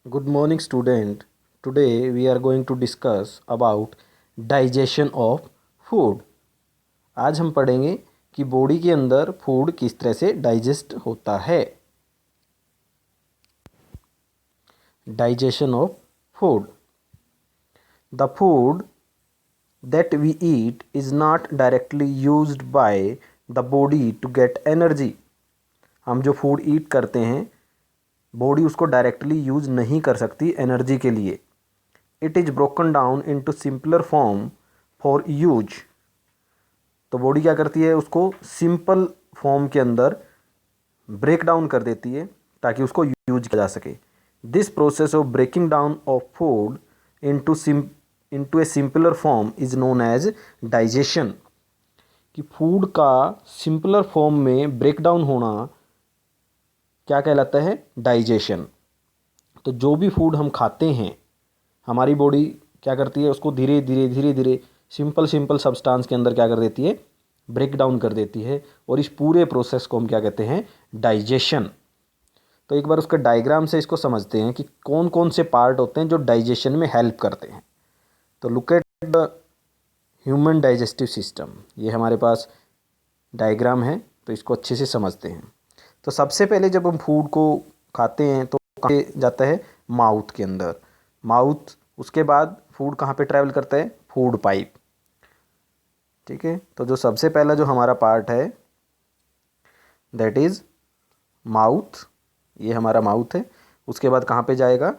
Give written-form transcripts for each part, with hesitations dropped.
Good morning, student. Today we are going to discuss about digestion of food. आज हम पढ़ेंगे कि body के अंदर फूड किस तरह से डाइजेस्ट होता है. Digestion of food. The food that we eat is not directly used by the body to get energy. हम जो फूड ईट करते हैं बॉडी उसको डायरेक्टली यूज नहीं कर सकती एनर्जी के लिए. It is broken down into simpler form for use. तो बॉडी क्या करती है, उसको सिंपल फॉर्म के अंदर ब्रेक डाउन कर देती है ताकि उसको यूज किया जा सके. This process of breaking down of food into a simpler form is known as digestion. कि फूड का सिंपलर फॉर्म में ब्रेक डाउन होना क्या कहलाता है, डाइजेशन. तो जो भी फूड हम खाते हैं हमारी बॉडी क्या करती है, उसको धीरे धीरे सिंपल सब्सटेंस के अंदर क्या कर देती है, ब्रेक डाउन कर देती है. और इस पूरे प्रोसेस को हम क्या कहते हैं, डाइजेशन. तो एक बार उसका डायग्राम से इसको समझते हैं कि कौन कौन से पार्ट होते हैं जो डाइजेशन में हेल्प करते हैं. तो look at the human digestive system. ये हमारे पास डायग्राम है, तो इसको अच्छे से समझते हैं. तो सबसे पहले जब हम फूड को खाते हैं तो कहाँ जाता है, माउथ के अंदर. माउथ, उसके बाद फूड कहाँ पे ट्रैवल करता है, फूड पाइप. ठीक है. तो जो सबसे पहला जो हमारा पार्ट है दैट इज़ माउथ. ये हमारा माउथ है. उसके बाद कहाँ पे जाएगा,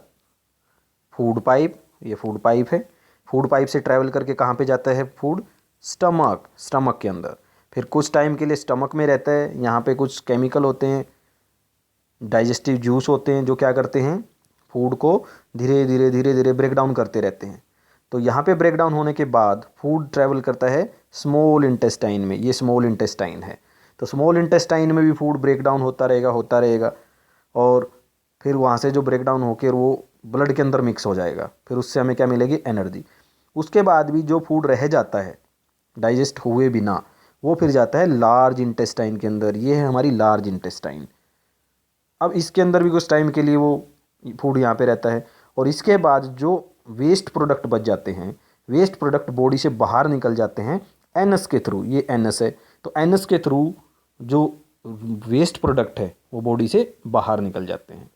फूड पाइप. ये फूड पाइप है. फूड पाइप से ट्रैवल करके कहाँ पे जाता है फूड, स्टमक के अंदर. फिर कुछ टाइम के लिए स्टमक में रहता है. यहाँ पे कुछ केमिकल होते हैं, डाइजेस्टिव जूस होते हैं जो क्या करते हैं, फूड को धीरे धीरे ब्रेक डाउन करते रहते हैं. तो यहाँ पे ब्रेक डाउन होने के बाद फूड ट्रैवल करता है स्मॉल इंटेस्टाइन में. ये स्मॉल इंटेस्टाइन है. तो स्मॉल इंटेस्टाइन में भी फूड ब्रेक डाउन होता रहेगा. और फिर वहाँ से जो ब्रेक डाउन होकर वो ब्लड के अंदर मिक्स हो जाएगा. फिर उससे हमें क्या मिलेगी, एनर्जी. उसके बाद भी जो फूड रह जाता है डाइजेस्ट हुए बिना, वो फिर जाता है लार्ज इंटेस्टाइन के अंदर. ये है हमारी लार्ज इंटेस्टाइन. अब इसके अंदर भी कुछ टाइम के लिए वो फूड यहाँ पे रहता है. और इसके बाद जो वेस्ट प्रोडक्ट बच जाते हैं, वेस्ट प्रोडक्ट बॉडी से बाहर निकल जाते हैं एनस के थ्रू. ये एनस है. तो एनस के थ्रू जो वेस्ट प्रोडक्ट है वो बॉडी से बाहर निकल जाते हैं.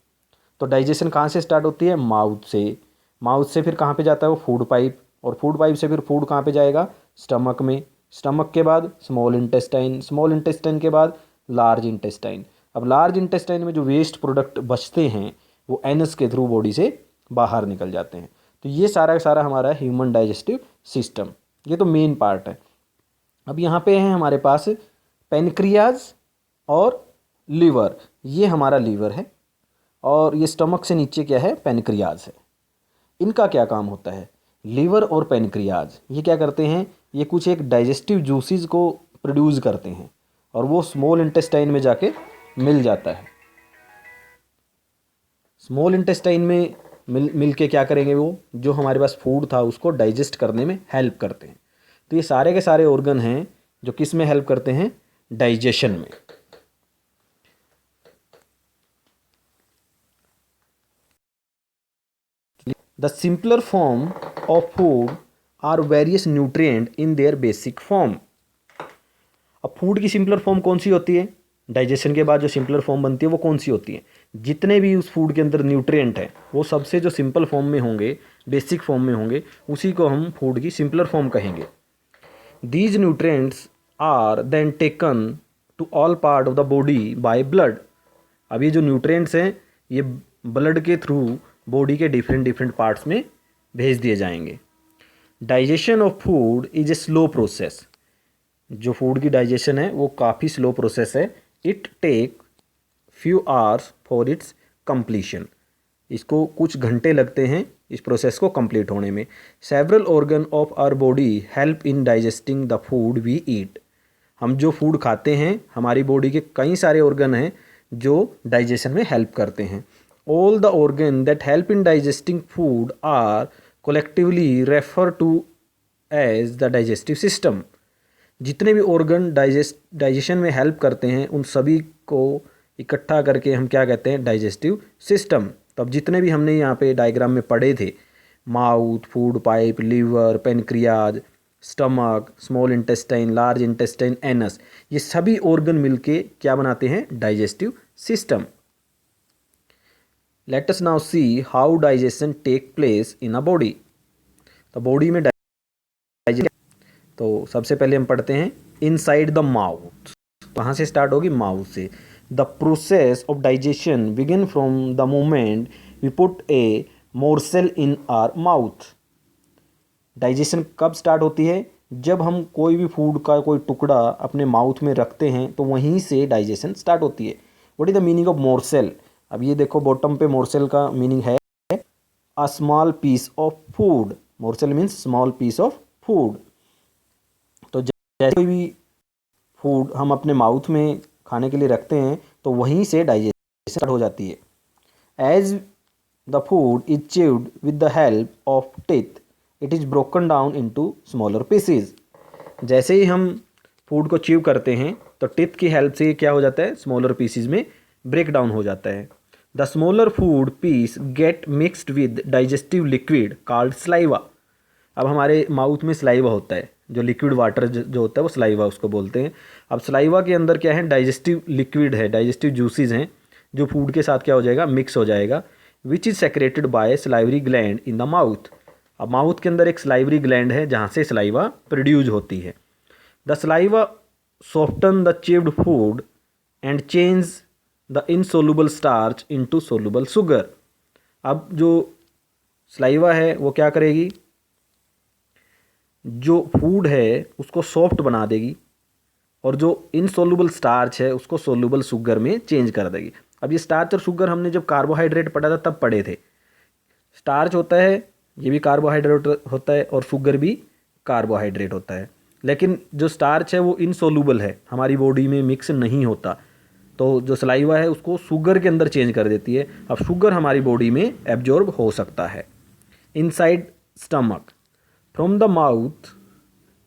तो डाइजेशन कहाँ से स्टार्ट होती है, माउथ से. माउथ से फिर कहाँ पे जाता है वो, फूड पाइप. और फूड पाइप से फिर फूड कहाँ पे जाएगा, स्टमक में. स्टमक के बाद स्मॉल इंटेस्टाइन. स्मॉल इंटेस्टाइन के बाद लार्ज इंटेस्टाइन. अब लार्ज इंटेस्टाइन में जो वेस्ट प्रोडक्ट बचते हैं वो एनस के थ्रू बॉडी से बाहर निकल जाते हैं. तो ये सारा का सारा हमारा ह्यूमन डाइजेस्टिव सिस्टम. ये तो मेन पार्ट है. अब यहाँ पे है हमारे पास पेनक्रियाज और लीवर. ये हमारा लीवर है और ये स्टमक से नीचे क्या है, पेनक्रियाज है. इनका क्या काम होता है, लीवर और पेनक्रियाज ये क्या करते हैं, ये कुछ एक डाइजेस्टिव जूसेस को प्रोड्यूस करते हैं और वो स्मॉल इंटेस्टाइन में जाके मिल जाता है. स्मॉल इंटेस्टाइन में मिल के क्या करेंगे, वो जो हमारे पास फूड था उसको डाइजेस्ट करने में हेल्प करते हैं. तो ये सारे के सारे ऑर्गन हैं जो किस में हेल्प करते हैं, डाइजेशन में. The simpler form of food are various nutrient in their basic form. अब फूड की सिंपलर फॉर्म कौन सी होती है, डाइजेशन के बाद जो सिंपलर फॉर्म बनती है वो कौन सी होती है, जितने भी उस फूड के अंदर न्यूट्रिएंट है वो सबसे जो सिंपल फॉर्म में होंगे, बेसिक फॉर्म में होंगे, उसी को हम फूड की सिंपलर फॉर्म कहेंगे. These nutrients are then taken to all part of the body by blood. अब ये जो न्यूट्रिएंट्स हैं ये ब्लड के थ्रू बॉडी के डिफरेंट पार्ट्स में भेज दिए जाएंगे. Digestion of food is a slow process. जो फूड की डाइजेशन है वो काफ़ी स्लो प्रोसेस है. It take few hours for its completion. इसको कुछ घंटे लगते हैं इस प्रोसेस को कंप्लीट होने में. Several organ of our body help in digesting the food we eat. हम जो फूड खाते हैं हमारी बॉडी के कई सारे ऑर्गन हैं जो डाइजेशन में हेल्प करते हैं. All the organ that help in digesting food are collectively referred to as the digestive system. जितने भी ऑर्गन डाइजेशन में हेल्प करते हैं उन सभी को इकट्ठा करके हम क्या कहते हैं, डाइजेस्टिव सिस्टम. तो अब जितने भी हमने यहाँ पे डायग्राम में पढ़े थे, mouth, food pipe, liver, pancreas, stomach, small intestine, large intestine, anus, ये सभी ऑर्गन मिलके क्या बनाते हैं? Digestive system. Let us now see how digestion take place in a body. तो बॉडी में डाइजेशन, तो सबसे पहले हम पढ़ते हैं इनसाइड द माउथ। कहाँ से स्टार्ट होगी? माउथ से। The process of digestion begin from the moment we put a morsel in our mouth. Digestion कब स्टार्ट होती है? जब हम कोई भी फूड का कोई टुकड़ा अपने माउथ में रखते हैं तो वहीं से डाइजेशन स्टार्ट होती है। What is the meaning of morsel? अब ये देखो बॉटम पे मोर्सेल का मीनिंग है a small piece of food. Morsel means small piece of food. तो जैसे कोई भी फूड हम अपने माउथ में खाने के लिए रखते हैं तो वहीं से डाइजेशन स्टार्ट हो जाती है। As the food is chewed with the help of teeth, it is broken down into smaller pieces. जैसे ही हम फूड को च्यू करते हैं तो टिथ की हेल्प से क्या हो जाता है? स्मॉलर पीसेज में ब्रेक डाउन हो जाता है। The smaller food piece get mixed with digestive liquid called saliva. अब हमारे माउथ में स्लाइवा होता है, जो लिक्विड वाटर जो होता है वो स्लाइवा उसको बोलते हैं। अब स्लाइवा के अंदर क्या है? डाइजेस्टिव लिक्विड है, डाइजेस्टिव जूसेज हैं, जो फूड के साथ क्या हो जाएगा? मिक्स हो जाएगा। Which is secreted bye salivary gland in the mouth. अब माउथ के अंदर एक सलाइवरी ग्लैंड है जहाँ से सलाइवा प्रोड्यूस होती है। The saliva soften the chewed food and change the insoluble starch into soluble sugar. अब जो सलाइवा है वो क्या करेगी? जो फूड है उसको सॉफ्ट बना देगी और जो इनसोल्यूबल स्टार्च है उसको सोल्यूबल शुगर में चेंज कर देगी। अब ये स्टार्च और शुगर हमने जब कार्बोहाइड्रेट पढ़ा था तब पढ़े थे। स्टार्च होता है, ये भी कार्बोहाइड्रेट होता है, और शुगर भी कार्बोहाइड्रेट होता है। लेकिन जो स्टार्च है वो इनसोल्यूबल है, हमारी बॉडी में मिक्स नहीं होता। तो जो सलाइवा है उसको शुगर के अंदर चेंज कर देती है। अब शुगर हमारी बॉडी में एब्जॉर्ब हो सकता है। Inside stomach, from the mouth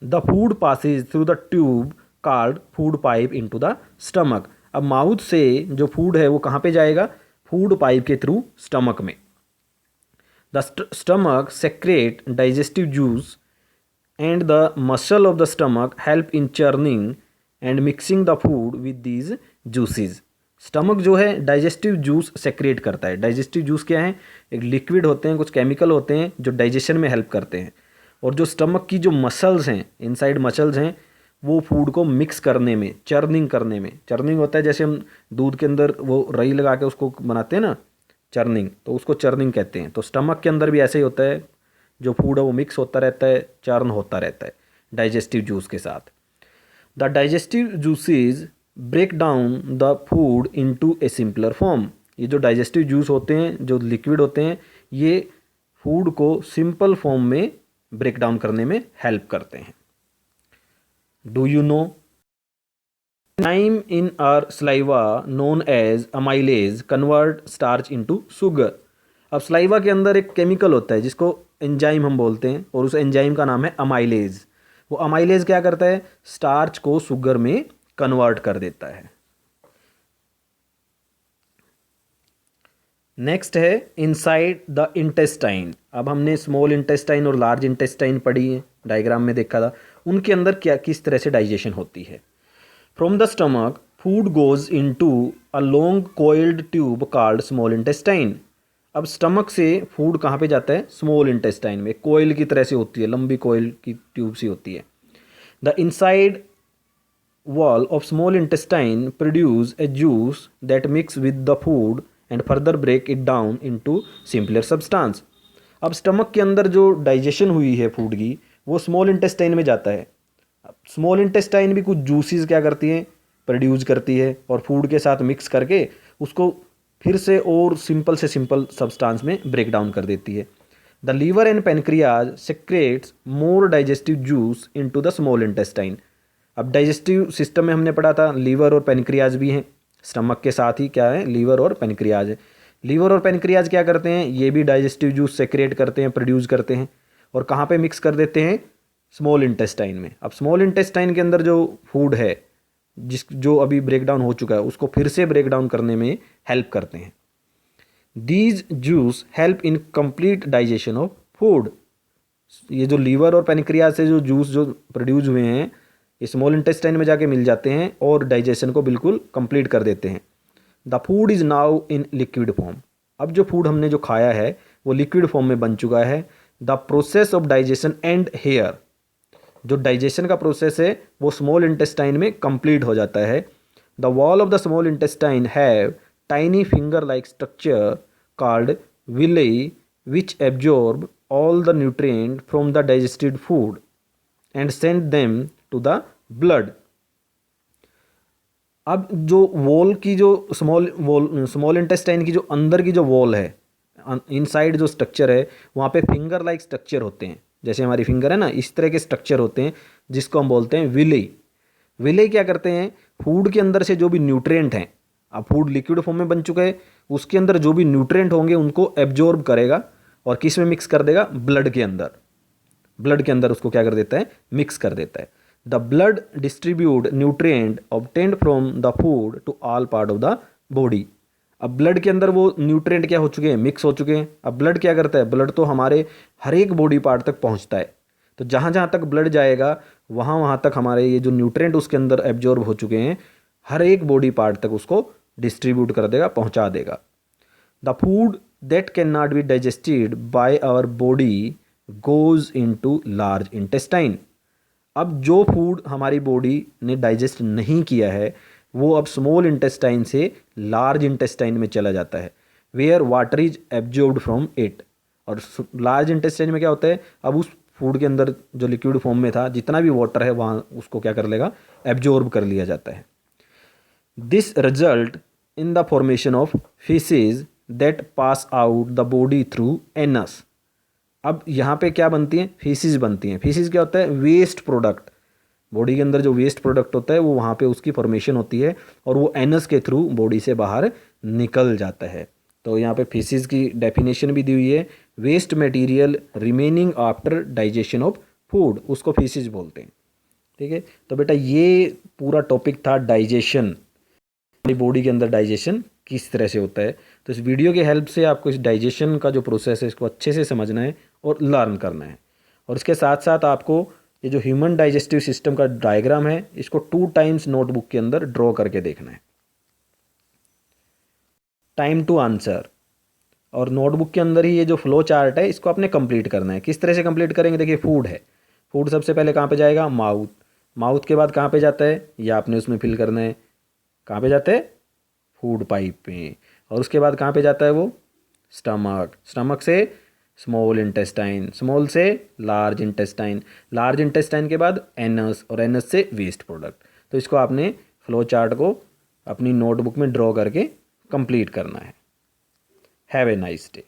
the food passes through the tube called food pipe into the stomach. अब माउथ से जो फूड है वो कहाँ पे जाएगा? फूड पाइप के थ्रू स्टमक में। The stomach secrete digestive juice and the muscle of the stomach help in churning and mixing the food with these juices. Stomach जो है डाइजेस्टिव जूस सेक्रेट करता है। डाइजेस्टिव जूस क्या है? एक liquid होते हैं, कुछ केमिकल होते हैं जो डाइजेशन में हेल्प करते हैं। और जो स्टमक की जो मसल्स हैं, इनसाइड मसल्स हैं, वो फूड को मिक्स करने में, चर्निंग करने में, चर्निंग होता है जैसे हम दूध के अंदर वो रई लगा के उसको बनाते हैं ना, चर्निंग, तो उसको चर्निंग कहते हैं। तो स्टमक के अंदर भी ऐसे ही होता है, जो फूड है वो मिक्स होता रहता है, चर्न होता रहता है डाइजेस्टिव जूस के साथ। The digestive juices break down the food into a simpler form. ये जो डाइजेस्टिव जूस होते हैं, जो लिक्विड होते हैं, ये फूड को सिंपल फॉर्म में ब्रेक डाउन करने में हेल्प करते हैं। Do you know enzyme in our saliva known as amylase convert starch into sugar. अब सलाइवा के अंदर एक केमिकल होता है जिसको एंजाइम हम बोलते हैं, और उस एंजाइम का नाम है अमाइलेज। वो अमाइलेज क्या करता है? स्टार्च को शुगर में कन्वर्ट कर देता है। नेक्स्ट है इनसाइड द इंटेस्टाइन। अब हमने स्मॉल इंटेस्टाइन और लार्ज इंटेस्टाइन पढ़ी है, डायग्राम में देखा था। उनके अंदर क्या किस तरह से डाइजेशन होती है? From the stomach food goes into a long coiled tube called small intestine. अब स्टमक से फूड कहाँ पे जाता है? स्मॉल इंटेस्टाइन में। कोयल की तरह से होती है, लंबी कोयल की ट्यूब सी होती है। The inside wall of small intestine produce a juice that mix with the food and further break it down into simpler substance। अब स्टमक के अंदर जो डाइजेशन हुई है फूड की, वो स्मॉल इंटेस्टाइन में जाता है। स्मॉल इंटेस्टाइन भी कुछ जूसेस क्या करती है? प्रोड्यूस करती है, और फूड के साथ मिक्स करके उसको फिर से और सिंपल से सिंपल सब्सटेंस में ब्रेक डाउन कर देती है। The liver and pancreas secretes more digestive juice into the small intestine. अब डाइजेस्टिव सिस्टम में हमने पढ़ा था लीवर और पेनक्रियाज भी हैं, स्टमक के साथ ही क्या है? लीवर और पेनक्रियाज है। लीवर और पेनक्रियाज क्या करते हैं? ये भी डाइजेस्टिव जूस सेक्रेट करते हैं, प्रोड्यूस करते हैं, और कहाँ पे मिक्स कर देते हैं? स्मॉल इंटेस्टाइन में। अब स्मॉल इंटेस्टाइन के अंदर जो फूड है जो अभी ब्रेक डाउन हो चुका है, उसको फिर से ब्रेक डाउन करने में हेल्प करते हैं। These juice help in complete digestion of food. ये जो लीवर और पेनक्रियाज से जो जूस जो प्रोड्यूस हुए हैं ये स्मॉल इंटेस्टाइन में जाके मिल जाते हैं और डाइजेशन को बिल्कुल कंप्लीट कर देते हैं। The food is now in liquid form. अब जो फूड हमने जो खाया है वो लिक्विड फॉर्म में बन चुका है। The process of digestion end here. जो डाइजेशन का प्रोसेस है वो स्मॉल इंटेस्टाइन में कंप्लीट हो जाता है। The wall of the small intestine have tiny finger like structure called villi which absorb all the nutrient from the digested food and send them to the blood। अब जो wall की जो small intestine की जो अंदर की जो wall है इनसाइड जो स्ट्रक्चर है वहाँ पे फिंगर लाइक स्ट्रक्चर होते हैं, जैसे हमारी फिंगर है ना इस तरह के स्ट्रक्चर होते हैं जिसको हम बोलते हैं विलेई। विलेई क्या करते हैं, फूड के अंदर से जो भी न्यूट्रिएंट हैं, अब फूड लिक्विड फॉर्म में बन चुका है, उसके अंदर जो भी न्यूट्रिएंट होंगे उनको एब्जॉर्ब करेगा और किस में मिक्स कर देगा, ब्लड के अंदर। ब्लड के अंदर उसको क्या कर देता है, मिक्स कर देता है। The blood distribute nutrient obtained from the food to all part of the body. अब ब्लड के अंदर वो न्यूट्रिएंट क्या हो चुके हैं, मिक्स हो चुके हैं। अब ब्लड क्या करता है, ब्लड तो हमारे हर एक बॉडी पार्ट तक पहुंचता है, तो जहाँ जहाँ तक ब्लड जाएगा वहाँ वहाँ तक हमारे ये जो न्यूट्रिएंट उसके अंदर एब्जॉर्ब हो चुके हैं हर एक बॉडी पार्ट तक उसको डिस्ट्रीब्यूट कर देगा, पहुँचा देगा। The food that cannot be digested by our body goes into large intestine। अब जो फूड हमारी बॉडी ने डाइजेस्ट नहीं किया है वो अब स्मॉल इंटेस्टाइन से लार्ज इंटेस्टाइन में चला जाता है, where water is absorbed from it. और लार्ज इंटेस्टाइन में क्या होता है, अब उस फूड के अंदर जो लिक्विड फॉर्म में था जितना भी वाटर है वहाँ उसको क्या कर लेगा, एब्जॉर्ब कर लिया जाता है। This result in the formation of faeces that pass out the body through anus. अब यहाँ पे क्या बनती हैं, फीसिस बनती हैं। फीसिस क्या होता है, वेस्ट प्रोडक्ट। बॉडी के अंदर जो वेस्ट प्रोडक्ट होता है वो वहाँ पे उसकी फॉर्मेशन होती है और वो एनस के थ्रू बॉडी से बाहर निकल जाता है। तो यहाँ पे फीसिस की डेफिनेशन भी दी हुई है, waste material remaining after digestion of food, उसको फीसिस बोलते हैं। ठीक है, तो बेटा ये पूरा टॉपिक था डाइजेशन, हमारी बॉडी के अंदर डाइजेशन किस तरह से होता है। तो इस वीडियो की हेल्प से आपको इस डाइजेशन का जो प्रोसेस है इसको अच्छे से समझना है और लर्न करना है। और इसके साथ साथ आपको ये जो ह्यूमन डाइजेस्टिव सिस्टम का डायग्राम है इसको 2 टाइम्स नोटबुक के अंदर ड्रॉ करके देखना है। टाइम टू आंसर, और नोटबुक के अंदर ही ये जो फ्लो चार्ट है इसको आपने कंप्लीट करना है। किस तरह से कंप्लीट करेंगे, देखिए फूड है, फूड सबसे पहले कहाँ पे जाएगा, माउथ। माउथ के बाद कहाँ पे जाता है, या आपने उसमें फिल करना है, कहाँ पे जाता है, फूड पाइप पे। और उसके बाद कहाँ पे जाता है वो, स्टमक। स्टमक से स्मॉल इंटेस्टाइन, स्मॉल से लार्ज इंटेस्टाइन, लार्ज इंटेस्टाइन के बाद एनस, और एनस से वेस्ट प्रोडक्ट। तो इसको आपने फ्लो चार्ट को अपनी नोटबुक में ड्रॉ करके कंप्लीट करना है। Have a nice day.